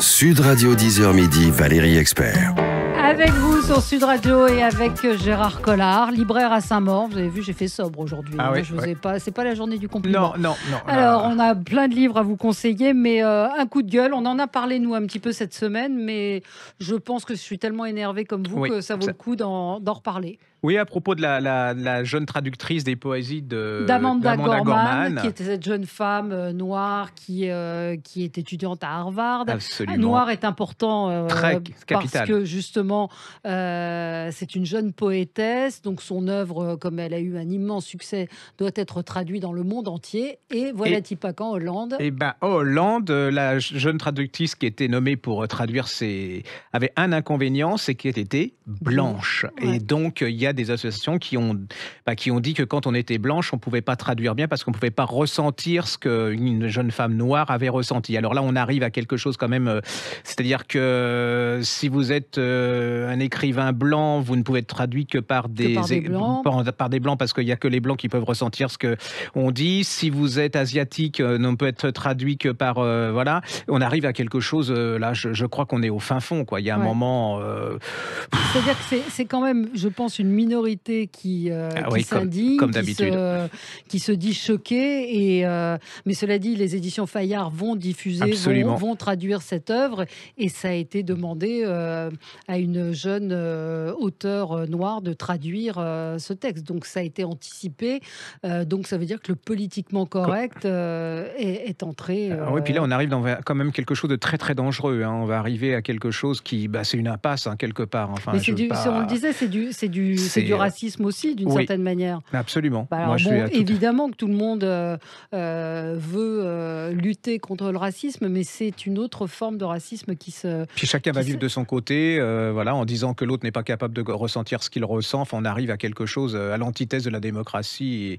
Sud Radio 10h midi, Valérie Expert. Avec vous sur Sud Radio et avec Gérard Collard, libraire à Saint-Maur. Vous avez vu, j'ai fait sobre aujourd'hui. Ah oui, je vous ai pas, c'est pas la journée du compliment. Non. Alors, on a plein de livres à vous conseiller, mais un coup de gueule. On en a parlé, nous, un petit peu cette semaine, mais je pense que je suis tellement énervée comme vous que ça vaut le coup d'en reparler. Oui, à propos de la jeune traductrice des poésies d'Amanda Gorman, qui était cette jeune femme noire qui est étudiante à Harvard. Absolument. Noir est important Très parce capital. que justement, c'est une jeune poétesse, donc son œuvre, comme elle a eu un immense succès, doit être traduite dans le monde entier. Et voilà-t-il pas qu'en Hollande. Eh ben, Hollande, la jeune traductrice qui était nommée pour traduire avait un inconvénient, c'est qu'elle était blanche. Ouais. Et donc, il y a des associations qui ont dit que quand on était blanche, on ne pouvait pas traduire bien parce qu'on ne pouvait pas ressentir ce qu'une jeune femme noire avait ressenti. Alors là, on arrive à quelque chose quand même, c'est-à-dire que si vous êtes un écrivain blanc, vous ne pouvez être traduit que par des blancs parce qu'il n'y a que les blancs qui peuvent ressentir ce qu'on dit. Si vous êtes asiatique, on peut être traduit que par... voilà. On arrive à quelque chose, là, je crois qu'on est au fin fond, quoi. Il y a un moment... C'est-à-dire que c'est quand même, je pense, une minorité qui s'indigne, comme d'habitude, qui se dit choquée. Mais cela dit, les éditions Fayard vont diffuser, vont traduire cette œuvre, et ça a été demandé à une jeune auteure noire de traduire ce texte. Donc ça a été anticipé. Donc ça veut dire que le politiquement correct est entré. Oui, puis là on arrive dans quand même quelque chose de très très dangereux. Hein. On va arriver à quelque chose qui, c'est une impasse quelque part. Enfin, mais on le disait, c'est du racisme aussi, d'une certaine manière. Absolument. Alors, évidemment que tout le monde veut lutter contre le racisme, mais c'est une autre forme de racisme qui se... Puis chacun va vivre de son côté, en disant que l'autre n'est pas capable de ressentir ce qu'il ressent. Enfin, on arrive à quelque chose à l'antithèse de la démocratie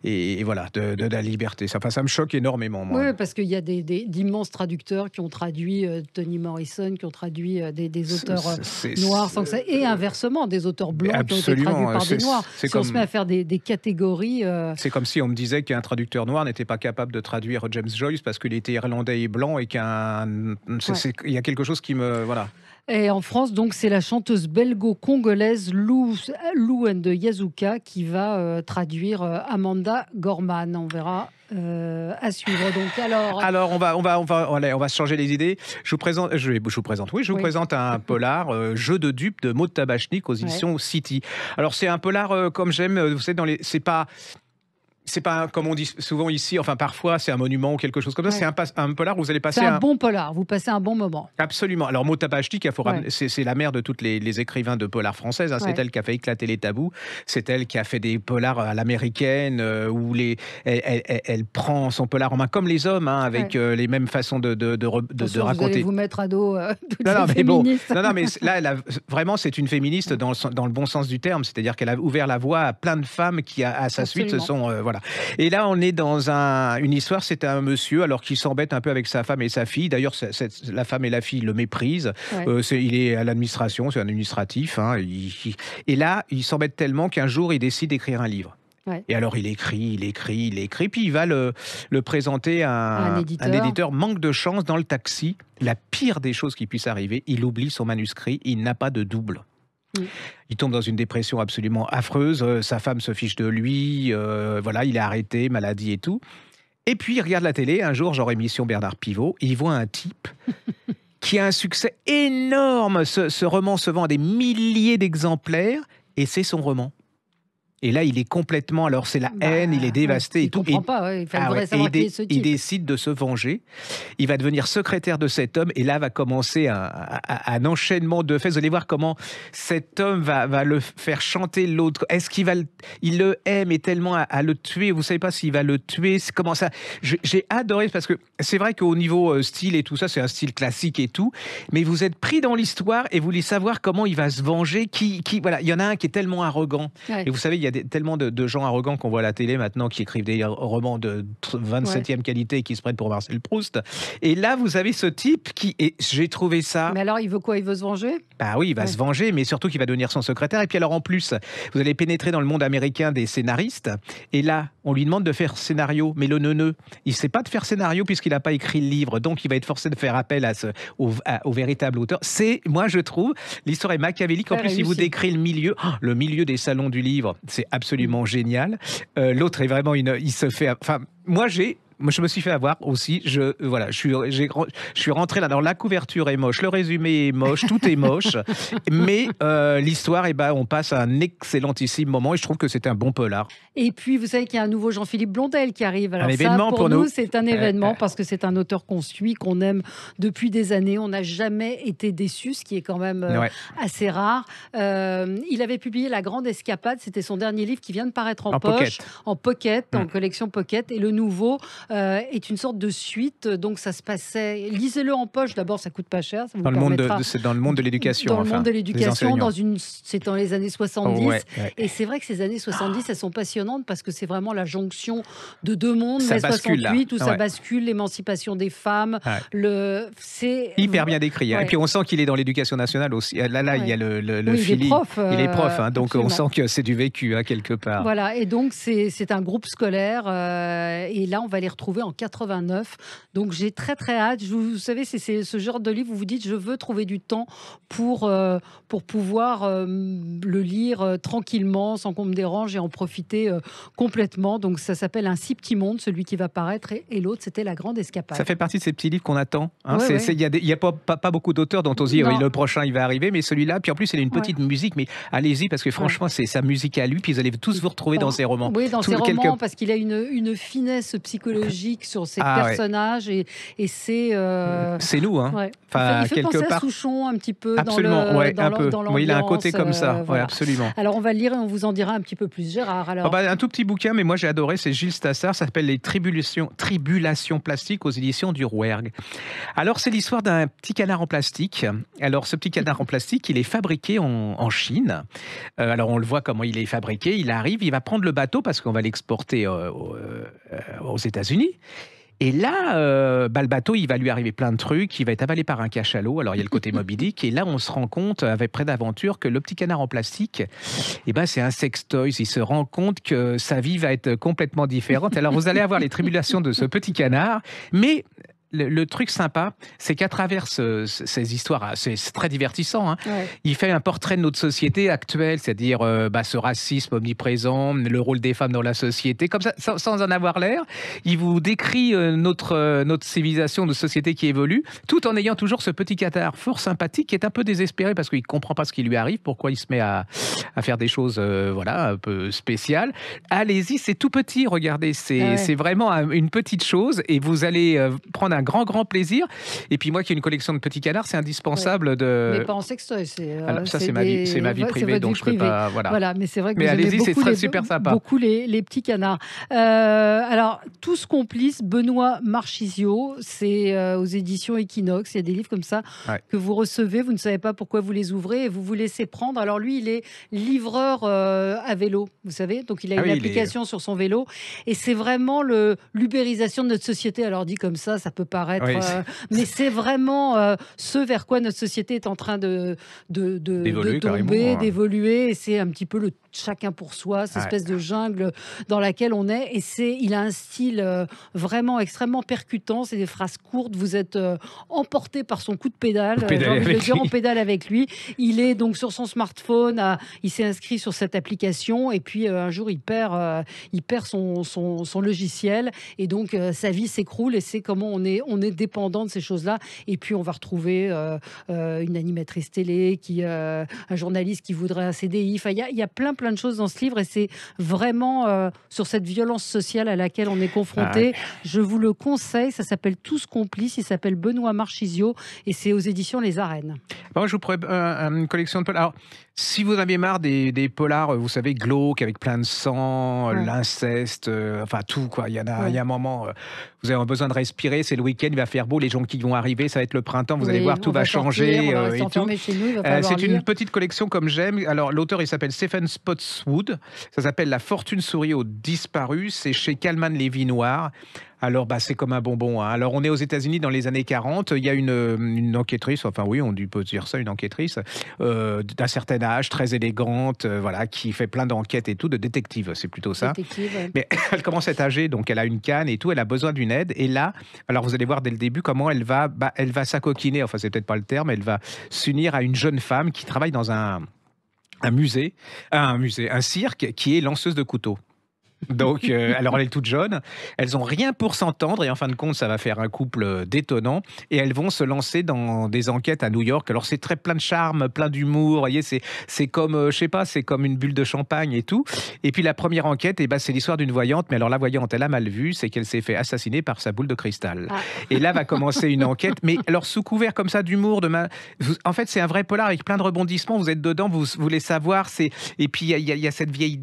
et voilà, de la liberté. Ça me choque énormément, moi. Oui, parce qu'il y a d'immenses traducteurs qui ont traduit Toni Morrison, qui ont traduit des auteurs noirs, sans que ça... et inversement, des auteurs blancs qui ont été traduits par des noirs. On se met à faire des catégories... C'est comme si on me disait qu'un traducteur noir n'était pas capable de traduire James Joyce parce qu'il était irlandais et blanc et il y a quelque chose qui me... Voilà. Et en France, donc, c'est la chanteuse belgo-congolaise Lou and Yazuka qui va traduire Amanda Gorman. On verra à suivre. Donc, alors on va se changer les idées. Je vous présente un polar, Jeu de dupes de Maud Tabachnik aux éditions City. Alors c'est un polar comme j'aime. Vous savez, c'est pas comme on dit souvent ici, enfin parfois c'est un monument ou quelque chose comme ça. C'est un polar où vous allez passer un bon polar, vous passez un bon moment. Absolument. Alors Maud Tabachnik, c'est la mère de toutes les écrivains de polar françaises. Hein. C'est elle qui a fait éclater les tabous. C'est elle qui a fait des polars à l'américaine où elle prend son polar en main comme les hommes, hein, avec les mêmes façons de raconter. Vous allez vous mettre à dos toutes ces féministes. Mais là, vraiment, c'est une féministe dans le bon sens du terme. C'est-à-dire qu'elle a ouvert la voie à plein de femmes qui, à sa suite, se sont... voilà. Et là, on est dans une histoire, c'est un monsieur alors qui s'embête un peu avec sa femme et sa fille. D'ailleurs, la femme et la fille le méprisent. Il est à l'administration, c'est un administratif. Hein, et là, il s'embête tellement qu'un jour, il décide d'écrire un livre. Et alors, il écrit, puis il va le présenter à un éditeur. Manque de chance dans le taxi. La pire des choses qui puisse arriver, il oublie son manuscrit, il n'a pas de double. Il tombe dans une dépression absolument affreuse. Sa femme se fiche de lui. Il est arrêté, maladie et tout. Et puis, il regarde la télé. Un jour, genre émission Bernard Pivot, il voit un type qui a un succès énorme. Ce roman se vend à des milliers d'exemplaires et c'est son roman. Et là, il est complètement... Alors, c'est la haine, il est dévasté et tout. Il comprend pas, il faudrait savoir qui est ce type. Il décide de se venger. Il va devenir secrétaire de cet homme. Et là, va commencer un enchaînement de faits. Vous allez voir comment cet homme va le faire chanter l'autre. Est-ce qu'il va... Il le aime et tellement à le tuer. Vous ne savez pas s'il va le tuer. C'est comment ça... J'ai adoré parce que c'est vrai qu'au niveau style et tout ça, c'est un style classique et tout. Mais vous êtes pris dans l'histoire et vous voulez savoir comment il va se venger. Voilà, il y en a un qui est tellement arrogant. Et vous savez, il y a tellement de gens arrogants qu'on voit à la télé maintenant qui écrivent des romans de 27e qualité et qui se prennent pour Marcel Proust. Et là, vous avez ce type qui... Et j'ai trouvé ça... Mais alors, il veut quoi? Il veut se venger? Ah oui, il va se venger, mais surtout qu'il va devenir son secrétaire. Et puis alors en plus, vous allez pénétrer dans le monde américain des scénaristes. Et là, on lui demande de faire scénario, mais le neuneu, il ne sait pas de faire scénario puisqu'il n'a pas écrit le livre. Donc il va être forcé de faire appel au véritable auteur. Moi je trouve, l'histoire est machiavélique. En plus, il vous décrit le milieu des salons du livre. C'est absolument génial. L'autre est vraiment il se fait... Enfin, moi je me suis fait avoir aussi. Je suis rentré là. Alors la couverture est moche, le résumé est moche, tout est moche. Mais l'histoire, on passe un excellentissime moment et je trouve que c'est un bon polar. Et puis vous savez qu'il y a un nouveau Jean-Philippe Blondel qui arrive. Alors un événement pour nous, c'est un événement parce que c'est un auteur qu'on suit, qu'on aime depuis des années. On n'a jamais été déçus, ce qui est quand même assez rare. Il avait publié La Grande Escapade. C'était son dernier livre qui vient de paraître en poche, en pocket, en collection pocket. Et le nouveau est une sorte de suite, donc ça se passait. Lisez-le en poche. D'abord, ça coûte pas cher. Ça vous c'est dans le monde de l'éducation. Dans le monde de l'éducation, c'est dans les années 70. Et c'est vrai que ces années 70, elles sont passionnantes parce que c'est vraiment la jonction de deux mondes. Ça mai bascule, 68 où ça bascule, l'émancipation des femmes. C'est hyper bien décrit. Et puis on sent qu'il est dans l'éducation nationale aussi. Là, il y a le feeling. Il est prof, donc absolument. On sent que c'est du vécu quelque part. Voilà. Et donc c'est un groupe scolaire. Et là, on va les retrouver en 89. Donc j'ai très très hâte. Vous savez, c'est ce genre de livre où vous dites je veux trouver du temps pour pouvoir le lire tranquillement, sans qu'on me dérange et en profiter complètement. Donc ça s'appelle Un si petit monde, celui qui va paraître, et l'autre c'était La Grande Escapade. Ça fait partie de ces petits livres qu'on attend. Il y a pas beaucoup d'auteurs dont on se dit le prochain il va arriver, mais celui-là, puis en plus il a une petite musique, mais allez-y parce que franchement c'est sa musique à lui, puis vous allez tous vous retrouver dans ses romans. Oui, dans ses romans, parce qu'il a une finesse psychologique sur ses personnages et c'est nous, hein. Enfin, il fait penser à Souchon un petit peu. Absolument, dans l'ambiance. Il a un côté comme ça, voilà. Absolument. Alors on va le lire et on vous en dira un petit peu plus. Gérard, alors. Un tout petit bouquin, mais moi j'ai adoré, c'est Gilles Stassard, ça s'appelle Les Tribulations plastiques aux éditions du Rouergue. Alors c'est l'histoire d'un petit canard en plastique. Alors ce petit canard en plastique, il est fabriqué en Chine. Alors on le voit comment il est fabriqué, il arrive, il va prendre le bateau parce qu'on va l'exporter aux États-Unis. Et là, le bateau, il va lui arriver plein de trucs, il va être avalé par un cachalot, alors il y a le côté Moby Dick, et là on se rend compte, avec près d'aventure, que le petit canard en plastique, c'est un sextoy, il se rend compte que sa vie va être complètement différente. Alors vous allez avoir les tribulations de ce petit canard, mais... Le truc sympa, c'est qu'à travers ces histoires, c'est très divertissant, hein, il fait un portrait de notre société actuelle, c'est-à-dire ce racisme omniprésent, le rôle des femmes dans la société, comme ça, sans en avoir l'air. Il vous décrit notre civilisation, notre société qui évolue, tout en ayant toujours ce petit canard fort sympathique qui est un peu désespéré parce qu'il ne comprend pas ce qui lui arrive, pourquoi il se met à faire des choses un peu spéciales. Allez-y, c'est tout petit, regardez, c'est vraiment une petite chose et vous allez prendre un grand plaisir. Et puis moi qui ai une collection de petits canards, c'est indispensable de... Mais pas en sextoy. Ça c'est ma vie privée, donc je peux pas... Voilà, mais c'est vrai que mais vous allez-y, aimez beaucoup super sympa. Beaucoup les petits canards. Alors, Tous complices, Benoît Marchisio, c'est aux éditions Equinox. Il y a des livres comme ça que vous recevez, vous ne savez pas pourquoi vous les ouvrez et vous vous laissez prendre. Alors lui, il est livreur à vélo, vous savez, donc il a une application sur son vélo et c'est vraiment l'ubérisation de notre société. Alors dit comme ça peut paraître, mais c'est vraiment ce vers quoi notre société est en train de tomber, d'évoluer. Et c'est un petit peu le chacun pour soi, cette espèce de jungle dans laquelle on est. Et il a un style vraiment extrêmement percutant. C'est des phrases courtes. Vous êtes emporté par son coup de pédale. J'ai envie de le dire, en pédale avec lui. Il est donc sur son smartphone. Il s'est inscrit sur cette application. Et puis un jour, il perd son logiciel. Et donc sa vie s'écroule. Et c'est comment on est dépendant de ces choses-là. Et puis on va retrouver une animatrice télé, un journaliste qui voudrait un CDI. Enfin, il y a plein de choses dans ce livre et c'est vraiment sur cette violence sociale à laquelle on est confronté. Je vous le conseille, ça s'appelle Tous complices, il s'appelle Benoît Marchisio et c'est aux éditions Les Arènes. Bon, je vous prépare une collection de polars. Alors, si vous en avez marre des polars, vous savez, glauques, avec plein de sang, l'inceste, tout, quoi. Il y a un moment, vous avez besoin de respirer, c'est le week-end, il va faire beau, les gens qui vont arriver, ça va être le printemps, vous allez voir, tout va changer. Et tout. C'est une petite collection comme j'aime. Alors, l'auteur, il s'appelle Stephen Spotswood. Ça s'appelle La fortune sourit aux disparus. C'est chez Calman Lévy Noir. Alors, c'est comme un bonbon. Hein. Alors, on est aux États-Unis dans les années 40. Il y a une enquêtrice, enfin oui, on peut dire ça, une enquêtrice d'un certain âge, très élégante, voilà, qui fait plein d'enquêtes et tout, de détective, c'est plutôt ça. Détective, ouais. Mais elle commence à être âgée, donc elle a une canne et tout, elle a besoin d'une aide. Et là, alors vous allez voir dès le début comment elle va s'acoquiner, enfin c'est peut-être pas le terme, elle va s'unir à une jeune femme qui travaille dans un cirque, qui est lanceuse de couteaux. Donc, alors elle est toute jeune, elles ont rien pour s'entendre et en fin de compte, ça va faire un couple détonnant et elles vont se lancer dans des enquêtes à New York. Alors c'est très plein de charme, plein d'humour, vous voyez, c'est comme, je sais pas, c'est comme une bulle de champagne et tout. Et puis la première enquête, c'est l'histoire d'une voyante, mais alors la voyante, elle a mal vu, c'est qu'elle s'est fait assassiner par sa boule de cristal. Ah. Et là va commencer une enquête, mais alors sous couvert comme ça d'humour, en fait c'est un vrai polar avec plein de rebondissements, vous êtes dedans, vous voulez savoir, et puis il y a cette vieille,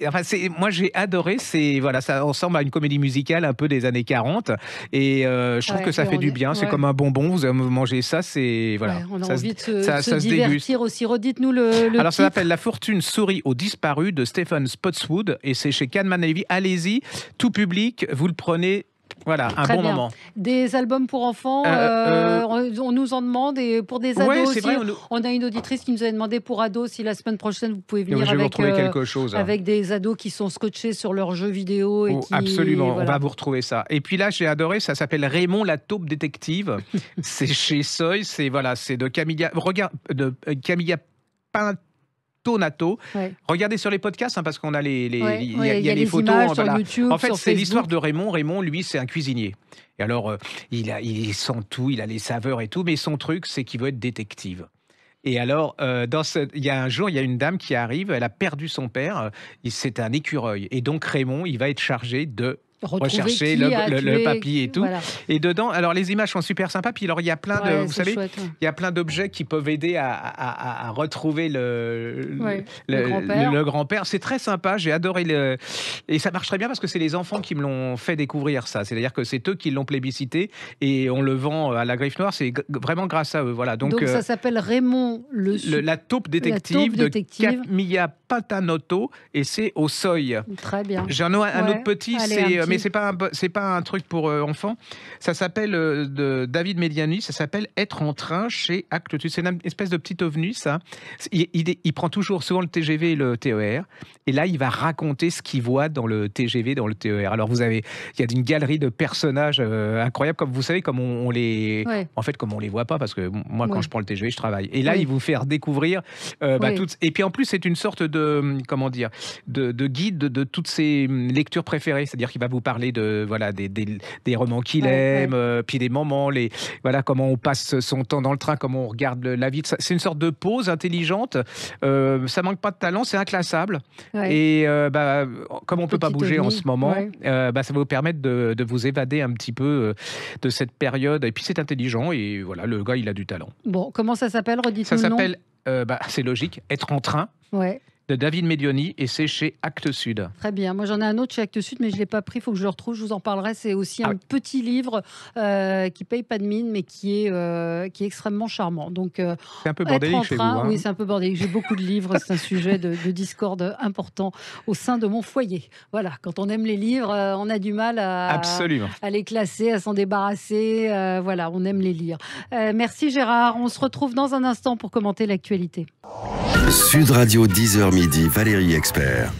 enfin moi j'ai adoré, voilà, ça ressemble à une comédie musicale un peu des années 40 et je trouve que ça fait du bien, c'est comme un bonbon, vous mangez ça, c'est voilà. Ouais, on a envie de se divertir aussi, redites-nous le alors titre. Ça s'appelle La fortune sourit aux disparus de Stephen Spotswood et c'est chez Kahneman & Levy, allez-y, tout public, vous le prenez. Voilà, un bon moment. Des albums pour enfants, on nous en demande, et pour des ados aussi. Vrai, on a une auditrice qui nous a demandé pour ados si la semaine prochaine vous pouvez venir avec des ados qui sont scotchés sur leurs jeux vidéo. Absolument, voilà. On va vous retrouver ça. Et puis là, j'ai adoré, ça s'appelle Raymond la taupe détective. C'est chez Seuil, c'est de Camilla Pintonato. Ouais. Regardez sur les podcasts parce qu'on a il y a les photos images sur YouTube. En fait, c'est l'histoire de Raymond. Raymond, lui, c'est un cuisinier. Et alors, il sent tout, il a les saveurs et tout, mais son truc, c'est qu'il veut être détective. Et alors, il y a un jour, il y a une dame qui arrive, elle a perdu son père, c'est un écureuil. Et donc, Raymond, il va être chargé de rechercher le papy et tout. Voilà. Et dedans, alors les images sont super sympas. Puis alors il y a plein de, vous savez, il y a plein d'objets qui peuvent aider à retrouver le grand-père. C'est très sympa. J'ai adoré et ça marche très bien parce que c'est les enfants qui me l'ont fait découvrir ça. C'est-à-dire que c'est eux qui l'ont plébiscité et on le vend à la Griffe Noire. C'est vraiment grâce à eux. Voilà. Donc ça s'appelle Raymond la taupe détective de Camilla Pintonato et c'est au Seuil. Très bien. J'en ai un autre petit. Mais c'est pas un truc pour enfants. Ça s'appelle de David Mediani. Ça s'appelle Être en train chez Actes Sud. C'est une espèce de petit ovni, ça. Il prend souvent le TGV et le TER. Et là, il va raconter ce qu'il voit dans le TGV, dans le TER. Alors, il y a une galerie de personnages incroyables, comme vous savez, comme on les, en fait, comme on les voit pas, parce que moi, quand je prends le TGV, je travaille. Et là, il vous fait redécouvrir toutes. Et puis en plus, c'est une sorte de de guide de toutes ses lectures préférées. C'est-à-dire qu'il va vous parler des romans qu'il aime, puis des moments, comment on passe son temps dans le train, comment on regarde la vie. C'est une sorte de pause intelligente. Ça manque pas de talent, c'est inclassable. Ouais. Et comme on peut pas bouger en ce moment, ça va vous permettre de vous évader un petit peu de cette période. Et puis c'est intelligent et voilà, le gars il a du talent. Bon, comment ça s'appelle? Redites-nous ça s'appelle, c'est logique, Être en train. Ouais. De David Mediani et c'est chez Actes Sud. Très bien. Moi, j'en ai un autre chez Actes Sud, mais je ne l'ai pas pris. Il faut que je le retrouve. Je vous en parlerai. C'est aussi un petit livre qui ne paye pas de mine, mais qui est extrêmement charmant. Donc, c'est un peu bordélique chez vous. Hein. Oui, c'est un peu bordélique. J'ai beaucoup de livres. C'est un sujet de discorde important au sein de mon foyer. Voilà. Quand on aime les livres, on a du mal à les classer, à s'en débarrasser. Voilà, on aime les lire. Merci Gérard. On se retrouve dans un instant pour commenter l'actualité. Sud Radio 10h midi, Valérie Expert.